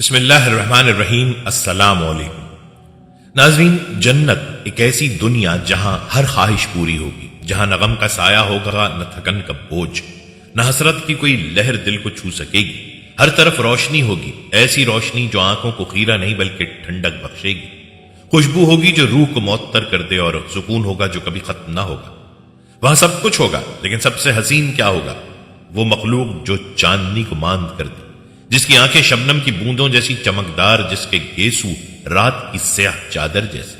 بسم اللہ الرحمن الرحیم۔ السلام علیکم ناظرین، جنت ایک ایسی دنیا جہاں ہر خواہش پوری ہوگی، جہاں نہ غم کا سایہ ہوگا، نہ تھکن کا بوجھ، نہ حسرت کی کوئی لہر دل کو چھو سکے گی۔ ہر طرف روشنی ہوگی، ایسی روشنی جو آنکھوں کو خیرہ نہیں بلکہ ٹھنڈک بخشے گی۔ خوشبو ہوگی جو روح کو معطر کر دے، اور سکون ہوگا جو کبھی ختم نہ ہوگا۔ وہاں سب کچھ ہوگا، لیکن سب سے حسین کیا ہوگا؟ وہ مخلوق جو چاندنی کو ماند کر دے، جس کی آنکھیں شبنم کی بوندوں جیسی چمکدار، جس کے گیسو رات کی سیاہ چادر جیسے،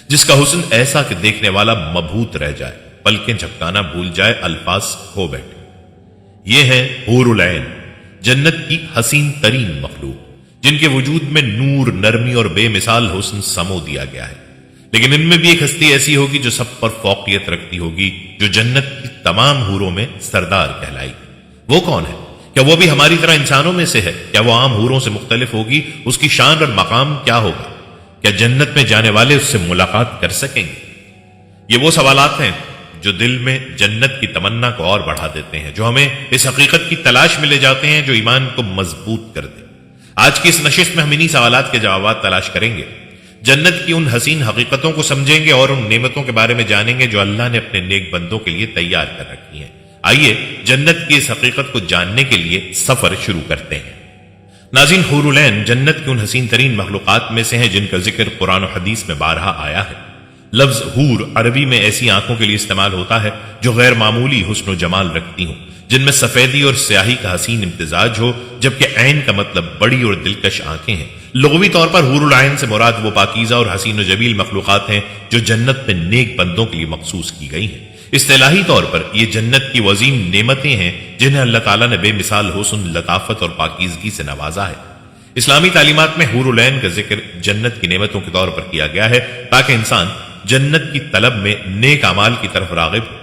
جس کا حسن ایسا کہ دیکھنے والا مبہوت رہ جائے، پلکیں جھپکانا بھول جائے، الفاظ کھو بیٹھے۔ یہ ہیں حور العین، جنت کی حسین ترین مخلوق، جن کے وجود میں نور، نرمی اور بے مثال حسن سمو دیا گیا ہے۔ لیکن ان میں بھی ایک ہستی ایسی ہوگی جو سب پر فوقیت رکھتی ہوگی، جو جنت کی تمام حوروں میں سردار کہلائے گی۔ وہ کون ہے؟ کیا وہ بھی ہماری طرح انسانوں میں سے ہے؟ کیا وہ عام حوروں سے مختلف ہوگی؟ اس کی شان اور مقام کیا ہوگا؟ کیا جنت میں جانے والے اس سے ملاقات کر سکیں گے؟ یہ وہ سوالات ہیں جو دل میں جنت کی تمنا کو اور بڑھا دیتے ہیں، جو ہمیں اس حقیقت کی تلاش میں لے جاتے ہیں جو ایمان کو مضبوط کر دے۔ آج کی اس نشست میں ہم انہی سوالات کے جوابات تلاش کریں گے، جنت کی ان حسین حقیقتوں کو سمجھیں گے اور ان نعمتوں کے بارے میں جانیں گے جو اللہ نے اپنے نیک بندوں کے لیے تیار کر رکھی ہیں۔ آئیے جنت کی اس حقیقت کو جاننے کے لیے سفر شروع کرتے ہیں۔ ناظرین، حور العین جنت کی ان حسین ترین مخلوقات میں سے ہیں جن کا ذکر قرآن و حدیث میں بارہا آیا ہے۔ لفظ حور عربی میں ایسی آنکھوں کے لیے استعمال ہوتا ہے جو غیر معمولی حسن و جمال رکھتی ہوں، جن میں سفیدی اور سیاہی کا حسین امتزاج ہو، جبکہ عین کا مطلب بڑی اور دلکش آنکھیں ہیں۔ لغوی طور پر حور العین سے مراد وہ پاکیزہ اور حسین و جمیل مخلوقات ہیں جو جنت میں نیک بندوں کے لیے مخصوص کی گئی ہیں۔ اصطلاحی طور پر یہ جنت کی عظیم نعمتیں ہیں جنہیں اللہ تعالیٰ نے بے مثال حسن، لطافت اور پاکیزگی سے نوازا ہے۔ اسلامی تعلیمات میں حور العین کا ذکر جنت کی نعمتوں کے طور پر کیا گیا ہے تاکہ انسان جنت کی طلب میں نیک اعمال کی طرف راغب ہو۔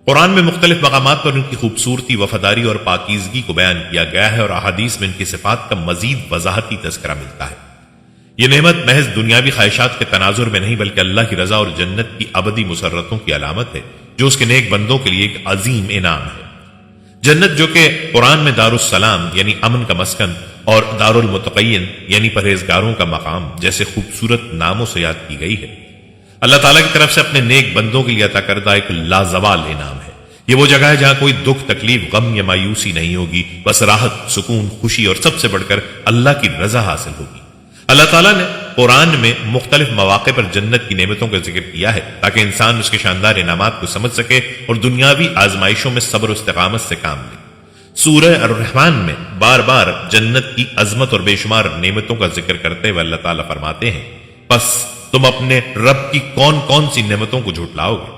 قرآن میں مختلف مقامات پر ان کی خوبصورتی، وفاداری اور پاکیزگی کو بیان کیا گیا ہے، اور احادیث میں ان کی صفات کا مزید وضاحتی تذکرہ ملتا ہے۔ یہ نعمت محض دنیاوی خواہشات کے تناظر میں نہیں بلکہ اللہ کی رضا اور جنت کی ابدی مسرتوں کی علامت ہے، جو اس کے نیک بندوں کے لیے ایک عظیم انعام ہے۔ جنت جو کہ قرآن میں دار السلام یعنی امن کا مسکن اور دار المتقین یعنی پرہیزگاروں کا مقام جیسے خوبصورت ناموں سے یاد کی گئی ہے، اللہ تعالیٰ کی طرف سے اپنے نیک بندوں کے لیے عطا کردہ ایک لازوال انعام ہے۔ یہ وہ جگہ ہے جہاں کوئی دکھ، تکلیف، غم یا مایوسی نہیں ہوگی، بس راحت، سکون، خوشی اور سب سے بڑھ کر اللہ کی رضا حاصل ہوگی۔ اللہ تعالیٰ نے قرآن میں مختلف مواقع پر جنت کی نعمتوں کا ذکر کیا ہے تاکہ انسان اس کے شاندار انعامات کو سمجھ سکے اور دنیاوی آزمائشوں میں صبر و استقامت سے کام لے۔ سورہ الرحمن میں بار بار جنت کی عظمت اور بے شمار نعمتوں کا ذکر کرتے ہوئے اللہ تعالیٰ فرماتے ہیں، پس تم اپنے رب کی کون کون سی نعمتوں کو جھٹلاؤ گے؟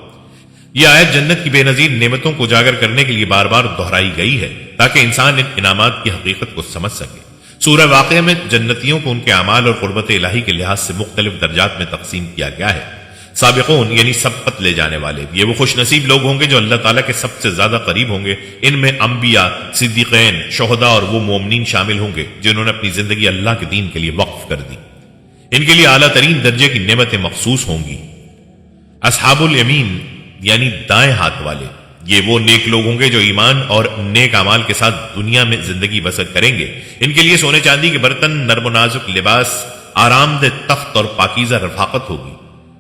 یہ آیت جنت کی بے نظیر نعمتوں کو اجاگر کرنے کے لیے بار بار دہرائی گئی ہے تاکہ انسان ان انعامات کی حقیقت کو سمجھ سکے۔ سورہ واقعہ میں جنتیوں کو ان کے اعمال اور قربت الہی کے لحاظ سے مختلف درجات میں تقسیم کیا گیا ہے۔ سابقون یعنی سبقت لے جانے والے، یہ وہ خوش نصیب لوگ ہوں گے جو اللہ تعالیٰ کے سب سے زیادہ قریب ہوں گے۔ ان میں انبیاء، صدیقین، شہداء اور وہ مومنین شامل ہوں گے جنہوں نے اپنی زندگی اللہ کے دین کے لیے وقف کر دی۔ ان کے لیے اعلیٰ ترین درجے کی نعمتیں مخصوص ہوں گی۔ اصحاب الیمین یعنی دائیں ہاتھ والے، یہ وہ نیک لوگ ہوں گے جو ایمان اور نیک اعمال کے ساتھ دنیا میں زندگی بسر کریں گے۔ ان کے لیے سونے چاندی کے برتن، نرم و نازک لباس، آرام دہ تخت اور پاکیزہ رفاقت ہوگی۔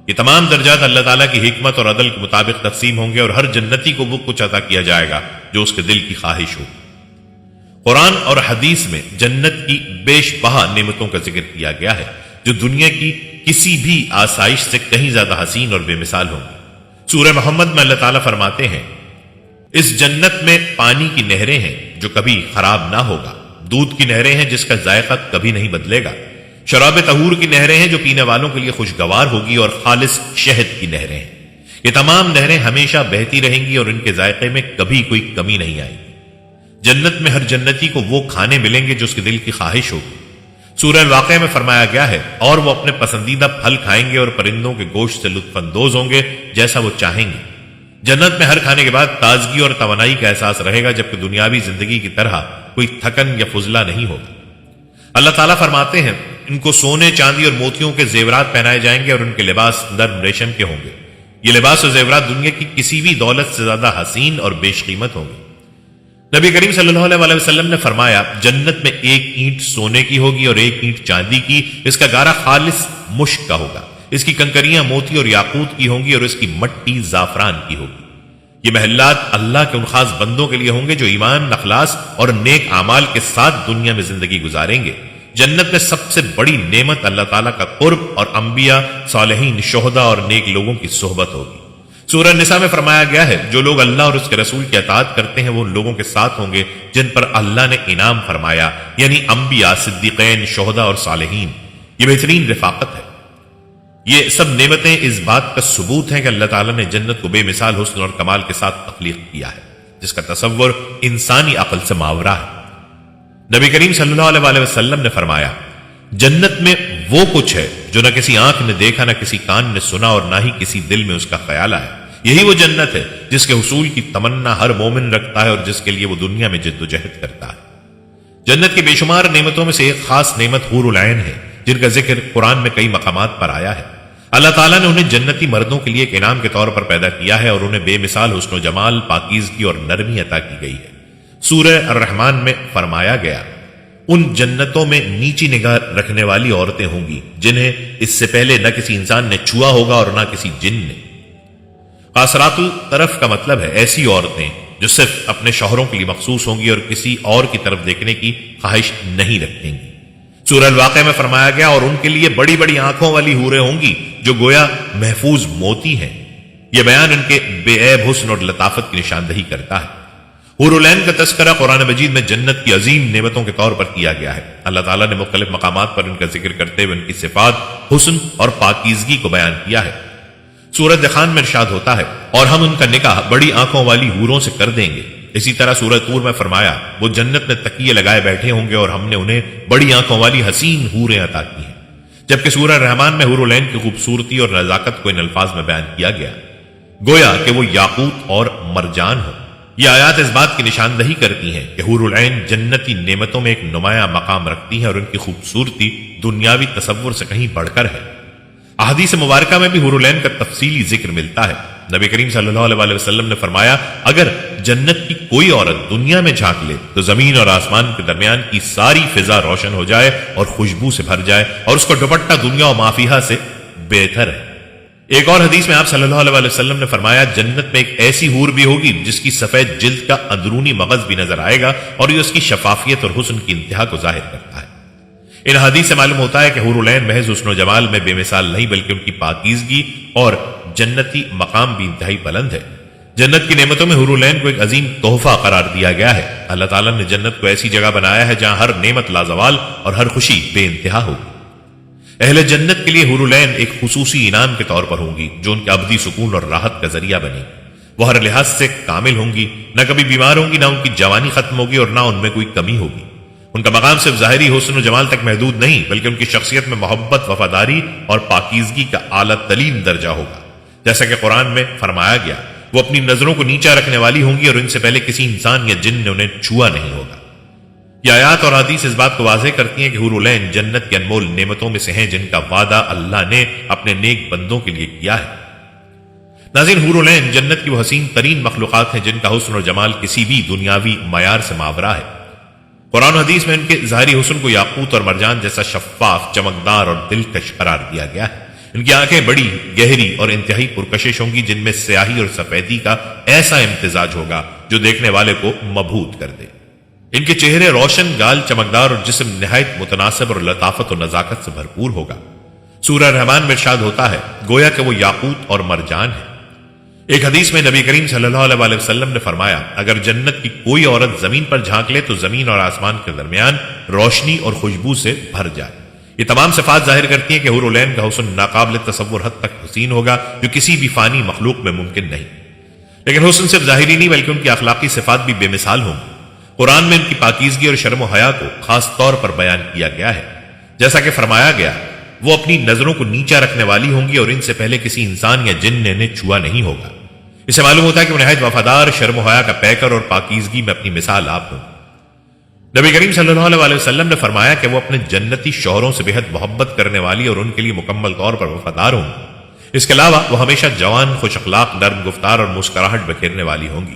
یہ تمام درجات اللہ تعالیٰ کی حکمت اور عدل کے مطابق تقسیم ہوں گے، اور ہر جنتی کو وہ کچھ عطا کیا جائے گا جو اس کے دل کی خواہش ہو۔ قرآن اور حدیث میں جنت کی بیش بہا نعمتوں کا ذکر کیا گیا ہے جو دنیا کی کسی بھی آسائش سے کہیں زیادہ حسین اور بے مثال ہوں گی۔ سورہ محمد میں اللہ تعالیٰ فرماتے ہیں، اس جنت میں پانی کی نہریں ہیں جو کبھی خراب نہ ہوگا، دودھ کی نہریں ہیں جس کا ذائقہ کبھی نہیں بدلے گا، شراب طہور کی نہریں ہیں جو پینے والوں کے لیے خوشگوار ہوگی، اور خالص شہد کی نہریں ہیں۔ یہ تمام نہریں ہمیشہ بہتی رہیں گی اور ان کے ذائقے میں کبھی کوئی کمی نہیں آئے گی۔ جنت میں ہر جنتی کو وہ کھانے ملیں گے جو اس کے دل کی خواہش ہوگی۔ سورہ الواقعہ میں فرمایا گیا ہے، اور وہ اپنے پسندیدہ پھل کھائیں گے اور پرندوں کے گوشت سے لطف اندوز ہوں گے جیسا وہ چاہیں گے۔ جنت میں ہر کھانے کے بعد تازگی اور توانائی کا احساس رہے گا، جبکہ دنیاوی زندگی کی طرح کوئی تھکن یا فضلہ نہیں ہوگا۔ اللہ تعالیٰ فرماتے ہیں، ان کو سونے، چاندی اور موتیوں کے زیورات پہنائے جائیں گے اور ان کے لباس نرم ریشم کے ہوں گے۔ یہ لباس اور زیورات دنیا کی کسی بھی دولت سے زیادہ حسین اور بیش قیمت ہوں گے۔ نبی کریم صلی اللہ علیہ وسلم نے فرمایا جنت میں ایک اینٹ سونے کی ہوگی اور ایک اینٹ چاندی کی، اس کا گارا خالص مشک کا ہوگا، اس کی کنکریاں موتی اور یاقوت کی ہوں گی اور اس کی مٹی زعفران کی ہوگی۔ یہ محلات اللہ کے ان خاص بندوں کے لیے ہوں گے جو ایمان، اخلاص اور نیک اعمال کے ساتھ دنیا میں زندگی گزاریں گے۔ جنت میں سب سے بڑی نعمت اللہ تعالیٰ کا قرب اور انبیاء، صالحین، شہداء اور نیک لوگوں کی صحبت ہوگی۔ سورہ نساء میں فرمایا گیا ہے جو لوگ اللہ اور اس کے رسول کی اطاعت کرتے ہیں وہ ان لوگوں کے ساتھ ہوں گے جن پر اللہ نے انعام فرمایا، یعنی انبیاء، صدیقین، شہداء اور صالحین۔ یہ بہترین رفاقت ہے۔ یہ سب نعمتیں اس بات کا ثبوت ہیں کہ اللہ تعالیٰ نے جنت کو بے مثال حسن اور کمال کے ساتھ تخلیق کیا ہے، جس کا تصور انسانی عقل سے ماورا ہے۔ نبی کریم صلی اللہ علیہ وسلم نے فرمایا جنت میں وہ کچھ ہے جو نہ کسی آنکھ نے دیکھا، نہ کسی کان نے سنا اور نہ ہی کسی دل میں اس کا خیال آیا۔ یہی وہ جنت ہے جس کے حصول کی تمنا ہر مومن رکھتا ہے اور جس کے لیے وہ دنیا میں جد و جہد کرتا ہے۔ جنت کی بے شمار نعمتوں میں سے ایک خاص نعمت حور العین ہے، جن کا ذکر قرآن میں کئی مقامات پر آیا ہے۔ اللہ تعالیٰ نے انہیں جنتی مردوں کے لیے ایک انعام کے طور پر پیدا کیا ہے اور انہیں بے مثال حسن و جمال، پاکیزگی اور نرمی عطا کی گئی ہے۔ سورہ الرحمن میں فرمایا گیا ان جنتوں میں نیچی نگاہ رکھنے والی عورتیں ہوں گی جنہیں اس سے پہلے نہ کسی انسان نے چھوا ہوگا اور نہ کسی جن نے۔ قاصرات الطرف کا مطلب ہے ایسی عورتیں جو صرف اپنے شوہروں کے لیے مخصوص ہوں گی اور کسی اور کی طرف دیکھنے کی خواہش نہیں رکھیں گی۔ سورہ الواقعہ میں فرمایا گیا اور ان کے لیے بڑی بڑی آنکھوں والی حوریں ہوں گی جو گویا محفوظ موتی ہیں۔ یہ بیان ان کے بے عیب حسن اور لطافت کی نشاندہی کرتا ہے۔ حور العین کا تذکرہ قرآن مجید میں جنت کی عظیم نعمتوں کے طور پر کیا گیا ہے۔ اللہ تعالیٰ نے مختلف مقامات پر ان کا ذکر کرتے ہوئے ان کی صفات، حسن اور پاکیزگی کو بیان کیا ہے۔ سورۃ دخان میں ارشاد ہوتا ہے اور ہم ان کا نکاح بڑی آنکھوں والی حوروں سے کر دیں گے۔ اسی طرح سورۃ طور میں فرمایا وہ جنت میں تکیے لگائے بیٹھے ہوں گے اور ہم نے انہیں بڑی آنکھوں والی حسین حوریں عطا کی ہیں۔ جبکہ سورہ رحمان میں حور العین کی خوبصورتی اور نزاکت کو ان الفاظ میں بیان کیا گیا گویا کہ وہ یاقوت اور مرجان ہو۔ یہ آیات اس بات کی نشاندہی کرتی ہیں کہ حور العین جنتی نعمتوں میں ایک نمایاں مقام رکھتی ہیں اور ان کی خوبصورتی دنیاوی تصور سے کہیں بڑھ کر ہے۔ احادیث مبارکہ میں بھی حور العین کا تفصیلی ذکر ملتا ہے۔ نبی کریم صلی اللہ علیہ وسلم نے فرمایا اگر جنت کی کوئی عورت دنیا میں جھانک لے تو زمین اور آسمان کے درمیان کی ساری فضا روشن ہو جائے اور خوشبو سے بھر جائے اور اس کو دوپٹہ دنیا و مافیہا سے بہتر ہے۔ ایک اور حدیث میں آپ صلی اللہ علیہ وسلم نے فرمایا جنت میں ایک ایسی حور بھی ہوگی جس کی سفید جلد کا اندرونی مغز بھی نظر آئے گا اور یہ اس کی شفافیت اور حسن کی انتہا کو ظاہر کرتا ہے۔ ان حدیث سے معلوم ہوتا ہے کہ حور العین محض حسن و جمال میں بے مثال نہیں بلکہ ان کی پاکیزگی اور جنتی مقام بھی انتہائی بلند ہے۔ جنت کی نعمتوں میں حور العین کو ایک عظیم تحفہ قرار دیا گیا ہے۔ اللہ تعالیٰ نے جنت کو ایسی جگہ بنایا ہے جہاں ہر نعمت لازوال اور ہر خوشی بے انتہا ہوگی۔ اہل جنت کے لیے حور العین ایک خصوصی انعام کے طور پر ہوں گی جو ان کے ابدی سکون اور راحت کا ذریعہ بنے گی۔ وہ ہر لحاظ سے کامل ہوں گی، نہ کبھی بیمار ہوں گی، نہ ان کی جوانی ختم ہوگی اور نہ ان میں کوئی کمی ہوگی۔ ان کا مقام صرف ظاہری حسن و جمال تک محدود نہیں بلکہ ان کی شخصیت میں محبت، وفاداری اور پاکیزگی کا اعلیٰ ترین درجہ ہوگا۔ جیسا کہ قرآن میں فرمایا گیا وہ اپنی نظروں کو نیچا رکھنے والی ہوں گی اور ان سے پہلے کسی انسان یا جن نے انہیں چھوا نہیں ہوگا۔ یہ آیات اور حدیث اس بات کو واضح کرتی ہیں کہ حور العین جنت کی انمول نعمتوں میں سے ہیں جن کا وعدہ اللہ نے اپنے نیک بندوں کے لیے کیا ہے۔ ناظرین، حور العین جنت کی وہ حسین ترین مخلوقات ہیں جن کا حسن اور جمال کسی بھی دنیاوی معیار سے ماورا ہے۔ قرآن و حدیث میں ان کے ظاہری حسن کو یاقوت اور مرجان جیسا شفاف، چمکدار اور دلکش قرار دیا گیا ہے۔ ان کی آنکھیں بڑی، گہری اور انتہائی پرکشش ہوں گی جن میں سیاہی اور سفیدی کا ایسا امتزاج ہوگا جو دیکھنے والے کو مبہوت کر دے۔ ان کے چہرے روشن، گال چمکدار اور جسم نہایت متناسب اور لطافت و نزاکت سے بھرپور ہوگا۔ سورہ رحمان میں ارشاد ہوتا ہے گویا کہ وہ یاقوت اور مرجان ہے۔ ایک حدیث میں نبی کریم صلی اللہ علیہ وسلم نے فرمایا اگر جنت کی کوئی عورت زمین پر جھانک لے تو زمین اور آسمان کے درمیان روشنی اور خوشبو سے بھر جائے۔ یہ تمام صفات ظاہر کرتی ہیں کہ حور العین کا حسن ناقابل تصور حد تک حسین ہوگا جو کسی بھی فانی مخلوق میں ممکن نہیں۔ لیکن حسن صرف ظاہری نہیں بلکہ ان کی اخلاقی صفات بھی بے مثال ہوں گی۔ قرآن میں ان کی پاکیزگی اور شرم و حیا کو خاص طور پر بیان کیا گیا ہے۔ جیسا کہ فرمایا گیا وہ اپنی نظروں کو نیچا رکھنے والی ہوں گی اور ان سے پہلے کسی انسان یا جن نے انہیں چھوا نہیں ہوگا۔ اس سے معلوم ہوتا ہے کہ وہ نہایت وفادار، شرم و حیا کا پیکر اور پاکیزگی میں اپنی مثال آپ ہوں۔ نبی کریم صلی اللہ علیہ وسلم نے فرمایا کہ وہ اپنے جنتی شوہروں سے بے حد محبت کرنے والی اور ان کے لیے مکمل طور پر وفادار ہوں گی۔ اس کے علاوہ وہ ہمیشہ جوان، خوش اخلاق، نرم گفتار اور مسکراہٹ بکھیرنے والی ہوں گی۔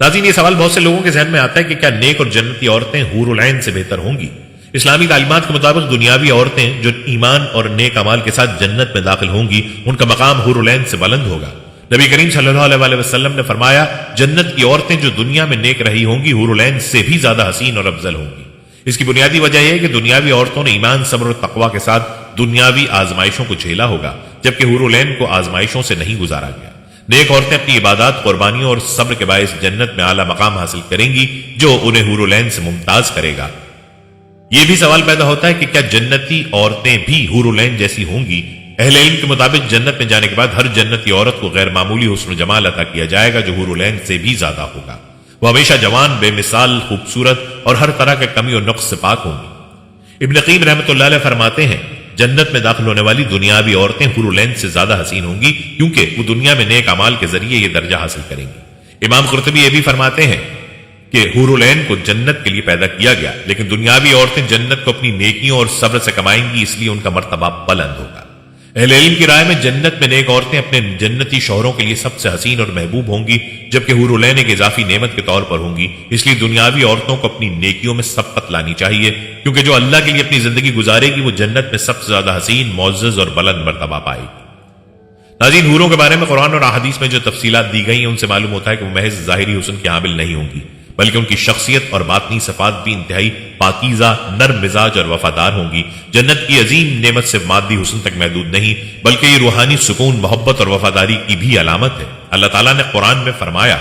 ناظرین، یہ سوال بہت سے لوگوں کے ذہن میں آتا ہے کہ کیا نیک اور جنتی عورتیں حور العین سے بہتر ہوں گی؟ اسلامی تعلیمات کے مطابق دنیاوی عورتیں جو ایمان اور نیک اعمال کے ساتھ جنت میں داخل ہوں گی ان کا مقام حور العین سے بلند ہوگا۔ نبی کریم صلی اللہ علیہ وسلم نے فرمایا، جنت کی عورتیں جو دنیا میں نیک رہی ہوں گی حور العین سے بھی زیادہ حسین اور افضل ہوں گی۔ اس کی بنیادی وجہ یہ ہے کہ دنیاوی عورتوں نے ایمان، صبر اور تقوی کے ساتھ دنیاوی آزمائشوں کو جھیلا ہوگا، جبکہ حور العین کو آزمائشوں سے نہیں گزارا گیا۔ نیک عورتیں اپنی عبادات، قربانیوں اور صبر کے باعث جنت میں اعلیٰ مقام حاصل کریں گی جو انہیں حور العین سے ممتاز کرے گا۔ یہ بھی سوال پیدا ہوتا ہے کہ کیا جنتی عورتیں بھی حور العین جیسی ہوں گی؟ اہل علم کے مطابق جنت میں جانے کے بعد ہر جنتی عورت کو غیر معمولی حسن و جمال عطا کیا جائے گا جو حور العین سے بھی زیادہ ہوگا۔ وہ ہمیشہ جوان، بے مثال، خوبصورت اور ہر طرح کے کمی اور نقص سے پاک ہوں گی۔ ابن قیم رحمۃ اللہ علیہ فرماتے ہیں، جنت میں داخل ہونے والی دنیاوی عورتیں حور العین سے زیادہ حسین ہوں گی کیونکہ وہ دنیا میں نیک اعمال کے ذریعے یہ درجہ حاصل کریں گی۔ امام قرطبی یہ بھی فرماتے ہیں کہ حور العین کو جنت کے لیے پیدا کیا گیا، لیکن دنیاوی عورتیں جنت کو اپنی نیکیوں اور صبر سے کمائیں گی، اس لیے ان کا مرتبہ بلند ہوگا۔ اہل علم کی رائے میں جنت میں نیک عورتیں اپنے جنتی شوہروں کے لیے سب سے حسین اور محبوب ہوں گی، جبکہ حور العین ایک اضافی نعمت کے طور پر ہوں گی۔ اس لیے دنیاوی عورتوں کو اپنی نیکیوں میں سبقت لانی چاہیے، کیونکہ جو اللہ کے لیے اپنی زندگی گزارے گی وہ جنت میں سب سے زیادہ حسین، معزز اور بلند مرتبہ پائے گی۔ ناظرین، حوروں کے بارے میں قرآن اور احادیث میں جو تفصیلات دی گئی ہیں ان سے معلوم ہوتا ہے کہ وہ محض ظاہری حسن کے حامل نہیں ہوں گی، بلکہ ان کی شخصیت اور باطنی صفات بھی انتہائی پاکیزہ، نرم مزاج اور وفادار ہوں گی۔ جنت کی عظیم نعمت سے مادی حسن تک محدود نہیں، بلکہ یہ روحانی سکون، محبت اور وفاداری کی بھی علامت ہے۔ اللہ تعالیٰ نے قرآن میں فرمایا،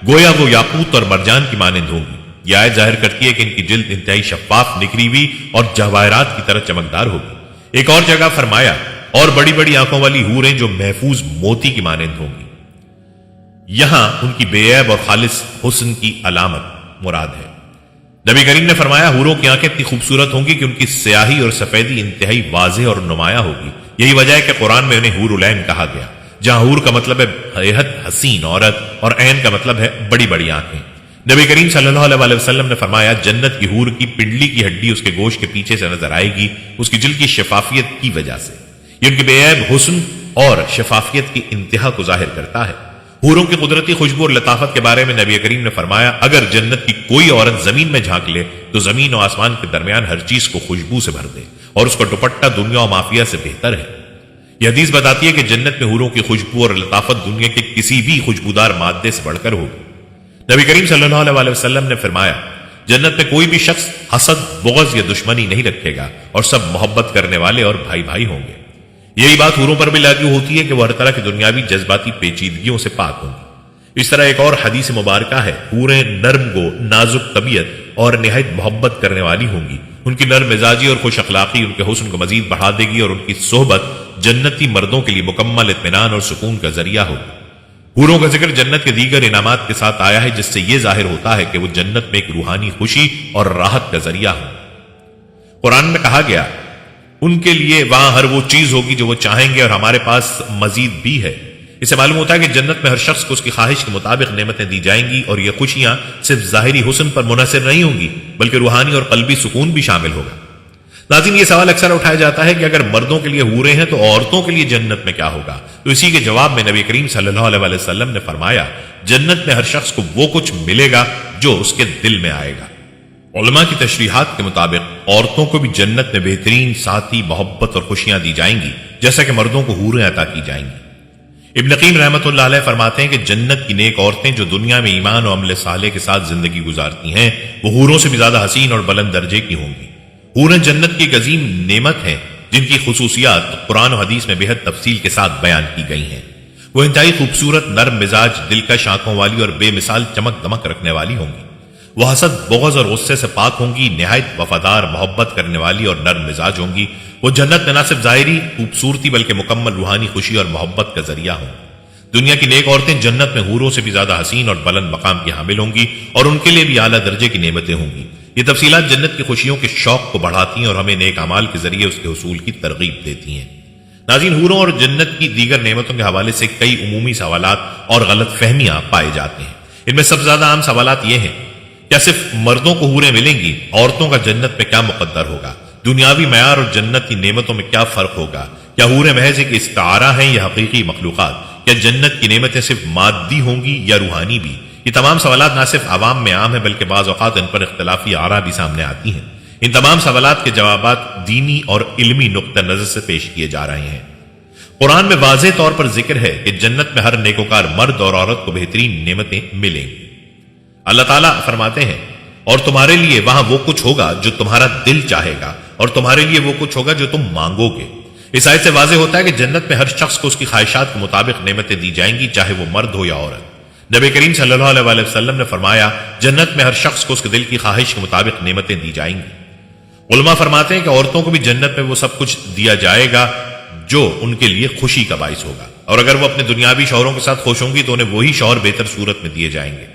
گویا وہ یاقوت اور مرجان کی مانند ہوں گی۔ یہ آیت ظاہر کرتی ہے کہ ان کی جلد انتہائی شفاف، نکھری ہوئی اور جواہرات کی طرح چمکدار ہوگی۔ ایک اور جگہ فرمایا، اور بڑی بڑی آنکھوں والی حوریں جو محفوظ موتی کی مانند ہوں گی۔ یہاں ان کی بے عیب اور خالص حسن کی علامت مراد ہے۔ نبی کریم نے فرمایا، حوروں کی آنکھیں اتنی خوبصورت ہوں گی کہ ان کی سیاہی اور سفیدی انتہائی واضح اور نمایاں ہوگی۔ یہی وجہ ہے کہ قرآن میں انہیں حور العین کہا گیا، جہاں حور کا مطلب ہے بےحد حسین عورت اور عین کا مطلب ہے بڑی بڑی آنکھیں۔ نبی کریم صلی اللہ علیہ وسلم نے فرمایا، جنت کی حور کی پنڈلی کی ہڈی اس کے گوشت کے پیچھے سے نظر آئے گی، اس کی جلد کی شفافیت کی وجہ سے۔ یہ ان کے بے عیب حسن اور شفافیت کی انتہا کو ظاہر کرتا ہے۔ حوروں کی قدرتی خوشبو اور لطافت کے بارے میں نبی کریم نے فرمایا، اگر جنت کی کوئی عورت زمین میں جھانک لے تو زمین و آسمان کے درمیان ہر چیز کو خوشبو سے بھر دے، اور اس کا دوپٹہ دنیا و مافیہ سے بہتر ہے۔ یہ حدیث بتاتی ہے کہ جنت میں حوروں کی خوشبو اور لطافت دنیا کے کسی بھی خوشبودار مادے سے بڑھ کر ہوگی۔ نبی کریم صلی اللہ علیہ وسلم نے فرمایا، جنت میں کوئی بھی شخص حسد، بغض یا دشمنی نہیں رکھے گا، اور سب محبت کرنے والے اور بھائی بھائی ہوں گے۔ یہی بات حوروں پر بھی لاگو ہوتی ہے کہ وہ ہر طرح کی دنیاوی جذباتی پیچیدگیوں سے پاک ہوں گی۔ اس طرح ایک اور حدیث مبارکہ ہے، حوریں نرم گو، نازک طبیعت اور نہایت محبت کرنے والی ہوں گی۔ ان کی نرم مزاجی اور خوش اخلاقی ان کے حسن کو مزید بڑھا دے گی، اور ان کی صحبت جنتی مردوں کے لیے مکمل اطمینان اور سکون کا ذریعہ ہوگی۔ حوروں کا ذکر جنت کے دیگر انعامات کے ساتھ آیا ہے، جس سے یہ ظاہر ہوتا ہے کہ وہ جنت میں ایک روحانی خوشی اور راحت کا ذریعہ ہوں۔ قرآن میں کہا گیا، ان کے لیے وہاں ہر وہ چیز ہوگی جو وہ چاہیں گے، اور ہمارے پاس مزید بھی ہے۔ اس سے معلوم ہوتا ہے کہ جنت میں ہر شخص کو اس کی خواہش کے مطابق نعمتیں دی جائیں گی، اور یہ خوشیاں صرف ظاہری حسن پر منحصر نہیں ہوں گی، بلکہ روحانی اور قلبی سکون بھی شامل ہوگا۔ ناظرین، یہ سوال اکثر اٹھایا جاتا ہے کہ اگر مردوں کے لیے حوریں ہیں تو عورتوں کے لیے جنت میں کیا ہوگا؟ تو اسی کے جواب میں نبی کریم صلی اللہ علیہ وسلم نے فرمایا، جنت میں ہر شخص کو وہ کچھ ملے گا جو اس کے دل میں آئے گا۔ علماء کی تشریحات کے مطابق عورتوں کو بھی جنت میں بہترین ساتھی، محبت اور خوشیاں دی جائیں گی، جیسا کہ مردوں کو حوریں عطا کی جائیں گی۔ ابن قیم رحمۃ اللہ علیہ فرماتے ہیں کہ جنت کی نیک عورتیں جو دنیا میں ایمان و عمل صالح کے ساتھ زندگی گزارتی ہیں، وہ حوروں سے بھی زیادہ حسین اور بلند درجے کی ہوں گی۔ حوریں جنت کی ایک عظیم نعمت ہیں، جن کی خصوصیات قرآن و حدیث میں بےحد تفصیل کے ساتھ بیان کی گئی ہیں۔ وہ انتہائی خوبصورت، نرم مزاج، دلکش آنکھوں والی اور بے مثال چمک دمک رکھنے والی ہوں گی۔ وہ حسد، بغض اور غصے سے پاک ہوں گی، نہایت وفادار، محبت کرنے والی اور نرم مزاج ہوں گی۔ وہ جنت میں نہ صرف ظاہری خوبصورتی بلکہ مکمل روحانی خوشی اور محبت کا ذریعہ ہوں۔ دنیا کی نیک عورتیں جنت میں حوروں سے بھی زیادہ حسین اور بلند مقام کی حامل ہوں گی، اور ان کے لیے بھی اعلیٰ درجے کی نعمتیں ہوں گی۔ یہ تفصیلات جنت کی خوشیوں کے شوق کو بڑھاتی ہیں اور ہمیں نیک اعمال کے ذریعے اس کے حصول کی ترغیب دیتی ہیں۔ ناظرین، حوروں اور جنت کی دیگر نعمتوں کے حوالے سے کئی عمومی سوالات اور غلط فہمیاں پائے جاتے ہیں۔ ان میں سب سے زیادہ عام سوالات یہ ہیں، کیا صرف مردوں کو حوریں ملیں گی؟ عورتوں کا جنت میں کیا مقدر ہوگا؟ دنیاوی معیار اور جنت کی نعمتوں میں کیا فرق ہوگا؟ کیا حوریں محض ایک استعارہ ہیں یا حقیقی مخلوقات؟ کیا جنت کی نعمتیں صرف مادی ہوں گی یا روحانی بھی؟ یہ تمام سوالات نہ صرف عوام میں عام ہیں بلکہ بعض اوقات ان پر اختلافی آراء بھی سامنے آتی ہیں۔ ان تمام سوالات کے جوابات دینی اور علمی نقطہ نظر سے پیش کیے جا رہے ہیں۔ قرآن میں واضح طور پر ذکر ہے کہ جنت میں ہر نیکوکار مرد اور عورت کو بہترین نعمتیں ملیں گی۔ اللہ تعالیٰ فرماتے ہیں اور تمہارے لیے وہاں وہ کچھ ہوگا جو تمہارا دل چاہے گا اور تمہارے لیے وہ کچھ ہوگا جو تم مانگو گے۔ اس آیت سے واضح ہوتا ہے کہ جنت میں ہر شخص کو اس کی خواہشات کے مطابق نعمتیں دی جائیں گی، چاہے وہ مرد ہو یا عورت۔ نبی کریم صلی اللہ علیہ وآلہ وسلم نے فرمایا جنت میں ہر شخص کو اس کے دل کی خواہش کے مطابق نعمتیں دی جائیں گی۔ علماء فرماتے ہیں کہ عورتوں کو بھی جنت میں وہ سب کچھ دیا جائے گا جو ان کے لیے خوشی کا باعث ہوگا، اور اگر وہ اپنے دنیاوی شوہروں کے ساتھ خوش ہوں گی تو انہیں وہی شوہر بہتر صورت میں دیے جائیں گے۔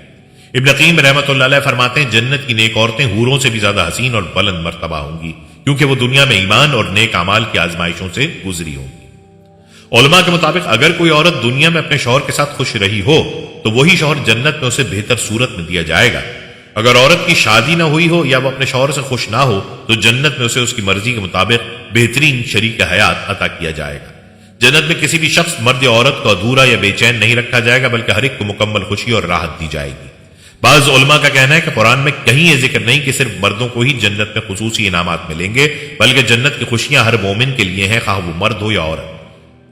ابن قیم رحمۃ اللہ علیہ فرماتے ہیں جنت کی نیک عورتیں حوروں سے بھی زیادہ حسین اور بلند مرتبہ ہوں گی، کیونکہ وہ دنیا میں ایمان اور نیک اعمال کی آزمائشوں سے گزری ہوں گی۔ علماء کے مطابق اگر کوئی عورت دنیا میں اپنے شوہر کے ساتھ خوش رہی ہو تو وہی شوہر جنت میں اسے بہتر صورت میں دیا جائے گا۔ اگر عورت کی شادی نہ ہوئی ہو یا وہ اپنے شوہر سے خوش نہ ہو تو جنت میں اسے اس کی مرضی کے مطابق بہترین شریک حیات عطا کیا جائے گا۔ جنت میں کسی بھی شخص مرد یا عورت کو ادھورا یا بے چین نہیں رکھا جائے گا بلکہ ہر ایک کو مکمل خوشی اور راحت دی جائے گی۔ بعض علماء کا کہنا ہے کہ قرآن میں کہیں یہ ذکر نہیں کہ صرف مردوں کو ہی جنت میں خصوصی انعامات ملیں گے، بلکہ جنت کی خوشیاں ہر مومن کے لیے ہیں، خواہ وہ مرد ہو یا عورت۔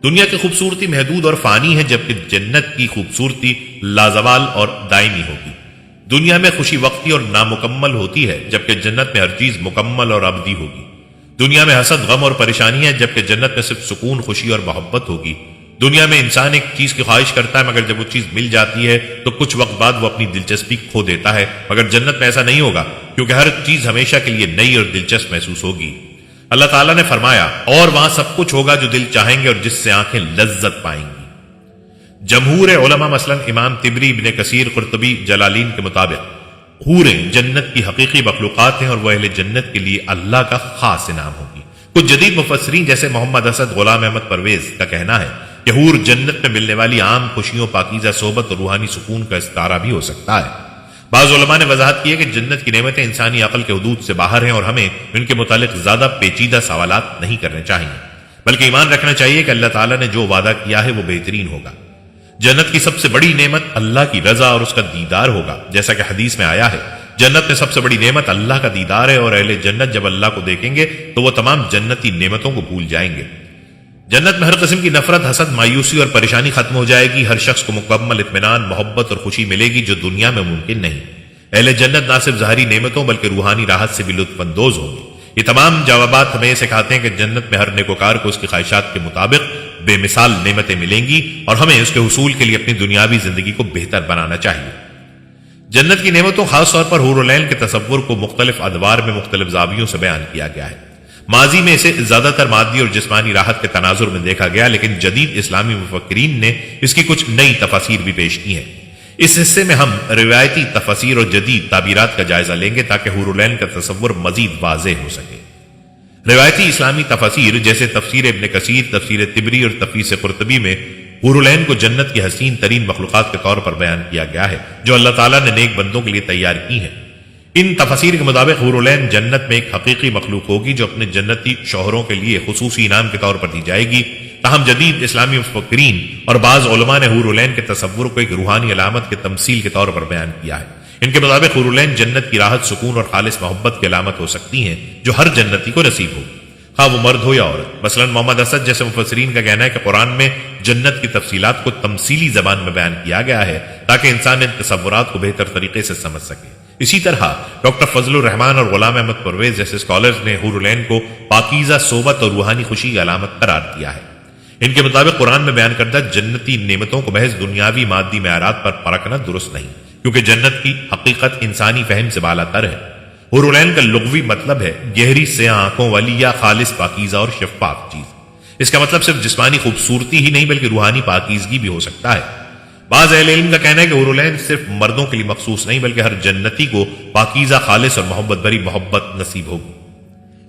دنیا کی خوبصورتی محدود اور فانی ہے جبکہ جنت کی خوبصورتی لازوال اور دائمی ہوگی۔ دنیا میں خوشی وقتی اور نامکمل ہوتی ہے جبکہ جنت میں ہر چیز مکمل اور ابدی ہوگی۔ دنیا میں حسد، غم اور پریشانی ہے جبکہ جنت میں صرف سکون، خوشی اور محبت ہوگی۔ دنیا میں انسان ایک چیز کی خواہش کرتا ہے مگر جب وہ چیز مل جاتی ہے تو کچھ وقت بعد وہ اپنی دلچسپی کھو دیتا ہے، مگر جنت میں ایسا نہیں ہوگا کیونکہ ہر چیز ہمیشہ کے لیے نئی اور دلچسپ محسوس ہوگی۔ اللہ تعالیٰ نے فرمایا اور وہاں سب کچھ ہوگا جو دل چاہیں گے اور جس سے آنکھیں لذت پائیں گی۔ جمہور علماء مثلا امام طبری، ابن کثیر، قرطبی، جلالین کے مطابق حوریں جنت کی حقیقی مخلوقات ہیں اور وہ اہل جنت کے لیے اللہ کا خاص انعام ہوگی۔ کچھ جدید مفسرین جیسے محمد اسد غلام احمد پرویز کا کہنا ہے کہ حور جنت میں ملنے والی عام خوشیوں، پاکیزہ صحبت اور روحانی سکون کا استعارہ بھی ہو سکتا ہے۔ بعض علماء نے وضاحت کی ہے کہ جنت کی نعمتیں انسانی عقل کے حدود سے باہر ہیں اور ہمیں ان کے متعلق زیادہ پیچیدہ سوالات نہیں کرنے چاہیے، بلکہ ایمان رکھنا چاہیے کہ اللہ تعالیٰ نے جو وعدہ کیا ہے وہ بہترین ہوگا۔ جنت کی سب سے بڑی نعمت اللہ کی رضا اور اس کا دیدار ہوگا، جیسا کہ حدیث میں آیا ہے جنت میں سب سے بڑی نعمت اللہ کا دیدار ہے، اور اہل جنت جب اللہ کو دیکھیں گے تو وہ تمام جنتی نعمتوں کو بھول جائیں گے۔ جنت میں ہر قسم کی نفرت، حسد، مایوسی اور پریشانی ختم ہو جائے گی۔ ہر شخص کو مکمل اطمینان، محبت اور خوشی ملے گی جو دنیا میں ممکن نہیں۔ اہل جنت نہ صرف ظاہری نعمتوں بلکہ روحانی راحت سے بھی لطف اندوز ہوں گے۔ یہ تمام جوابات ہمیں یہ سکھاتے ہیں کہ جنت میں ہر نیکوکار کو اس کی خواہشات کے مطابق بے مثال نعمتیں ملیں گی اور ہمیں اس کے حصول کے لیے اپنی دنیاوی زندگی کو بہتر بنانا چاہیے۔ جنت کی نعمتوں خاص طور پر حور العین کے تصور کو مختلف ادوار میں مختلف زاویوں سے بیان کیا گیا ہے۔ ماضی میں اسے زیادہ تر مادی اور جسمانی راحت کے تناظر میں دیکھا گیا، لیکن جدید اسلامی مفکرین نے اس کی کچھ نئی تفاسیر بھی پیش کی ہیں۔ اس حصے میں ہم روایتی تفاسیر اور جدید تعبیرات کا جائزہ لیں گے تاکہ حور العین کا تصور مزید واضح ہو سکے۔ روایتی اسلامی تفاسیر جیسے تفسیر ابن کثیر، تفسیر طبری اور تفسیر قرطبی میں حور العین کو جنت کی حسین ترین مخلوقات کے طور پر بیان کیا گیا ہے جو اللہ تعالیٰ نے نیک بندوں کے لیے تیار کی ہیں۔ ان تفاسیر کے مطابق حور العین جنت میں ایک حقیقی مخلوق ہوگی جو اپنے جنتی شوہروں کے لیے خصوصی انعام کے طور پر دی جائے گی۔ تاہم جدید اسلامی مفکرین اور بعض علماء نے حور العین کے تصور کو ایک روحانی علامت کے تمثیل کے طور پر بیان کیا ہے۔ ان کے مطابق حور العین جنت کی راحت، سکون اور خالص محبت کی علامت ہو سکتی ہیں جو ہر جنتی کو نصیب ہو، خواہ وہ مرد ہو یا عورت۔ مثلا محمد اسد جیسے مفسرین کا کہنا ہے کہ قرآن میں جنت کی تفصیلات کو تمثیلی زبان میں بیان کیا گیا ہے تاکہ انسان ان تصورات کو بہتر طریقے سے سمجھ سکے۔ اسی طرح ڈاکٹر فضل الرحمان اور غلام احمد پرویز جیسے اسکالرز نے حور العین کو پاکیزہ صحبت اور روحانی خوشی کی علامت قرار دیا ہے۔ ان کے مطابق قرآن میں بیان کردہ جنتی نعمتوں کو محض دنیاوی مادی معیارات پر پرکھنا درست نہیں، کیونکہ جنت کی حقیقت انسانی فہم سے بالا تر ہے۔ حور العین کا لغوی مطلب ہے گہری سیاہ آنکھوں والی یا خالص پاکیزہ اور شفاف چیز۔ اس کا مطلب صرف جسمانی خوبصورتی ہی نہیں بلکہ روحانی پاکیزگی بھی ہو سکتا ہے۔ بعض اہل علم کا کہنا ہے کہ حور العین صرف مردوں کے لیے مخصوص نہیں بلکہ ہر جنتی کو پاکیزہ، خالص اور محبت بھری محبت نصیب ہوگی۔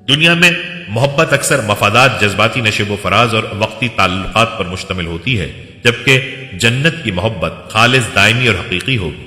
دنیا میں محبت اکثر مفادات، جذباتی نشیب و فراز اور وقتی تعلقات پر مشتمل ہوتی ہے، جبکہ جنت کی محبت خالص، دائمی اور حقیقی ہوگی۔